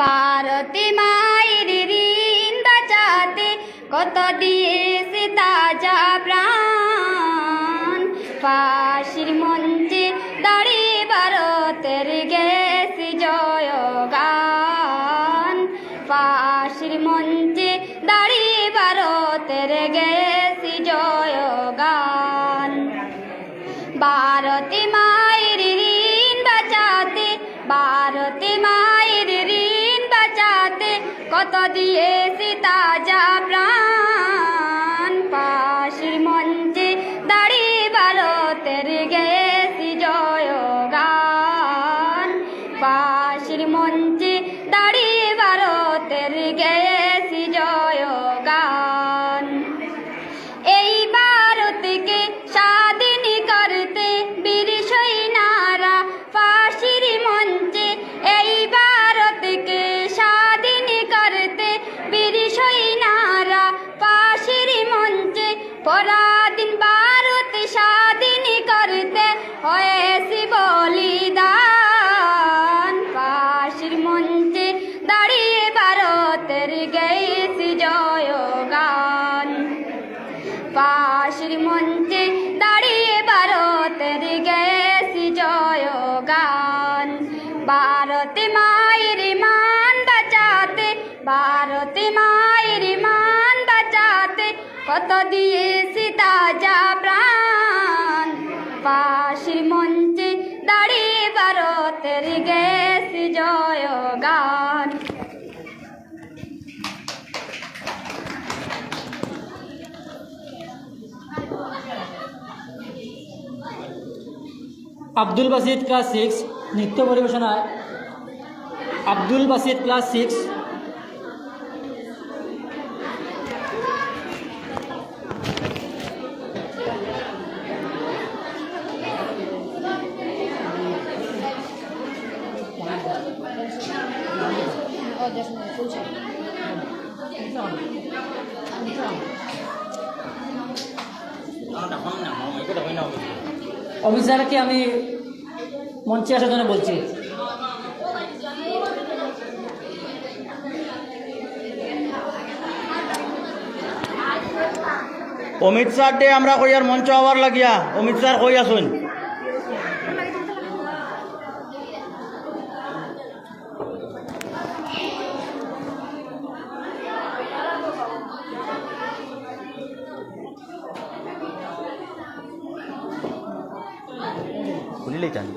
ভারতে মায়ের ঋণ বাঁচাতে কত দিয়েছে তাজা প্রাণ। ফাঁসির মঞ্চে দাঁড়িয়ে ভারতের গেছে জয়গান। ফাঁসির মঞ্চে দাঁড়িয়ে ভারতের গেছে জয়গান। ভারতে মায়ের ঋণ বাঁচাতে, ভারতে মায়ের ঋণ বাঁচাতে কত দিয়েছে তাজা প্রাণ। ফাঁসির মঞ্চে দাঁড়িয়ে ভারতের গেছে জয়গান। ফাঁসির মঞ্চে দাঁড়িয়ে ভারতের গেছে জয়গান। এই ভারতকে স্বাধীন করতে বীর সৈন্যরা ফাঁসির মঞ্চে, এই ভারতকে স্বাধীন করতে বীর সৈন্যরা ফাঁসির মঞ্চে। পরাধীন ভারত স্বাধীন করতে হয়েছে বলিদান। ফাঁসির মঞ্চে দাঁড়িয়ে ভারতের গেছে জয়গান। ফাঁসির মঞ্চে দাঁড়িয়ে ভারতের গেছে জয়গান। ভারতে মায়ের মান বাঁচাতে, ভারতে মায়ের মান বাঁচাতে কত দিয়েছে তাজা প্রাণ। ফাঁসির মঞ্চে দাঁড়িয়ে ভারতের গেছে জয়গান। আব্দুল বাসিত ক্লাস 6 নৃত্য পরিবেশনায় আব্দুল বাসিত ক্লাস 6। অমিত স্যারকে আমি মঞ্চে আসার জন্য বলছি। অমিত স্যার ডে আমরা কই আর মঞ্চ আবার লাগিয়া অমিত স্যার কই আসুন। খুলিলেই টানি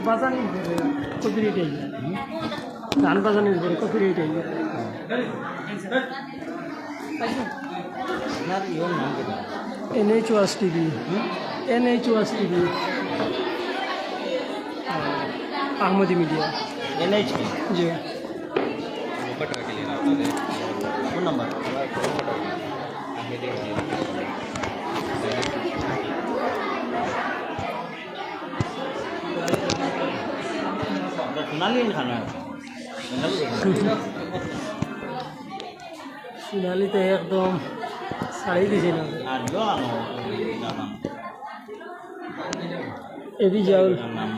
বাজানি কপিরাইট আই গান বাজানি কপিরাইট আই আপনার ইওর নাম কি? NH ওয়াজ টিভি, NH ওয়াজ টিভি, আহমদি মিডিয়া। NH জি ফোন নাম্বার সোনালি খানা সোনালিতে একদম ছাড়ি দিছে না। আর আনো এবি জাউল নাম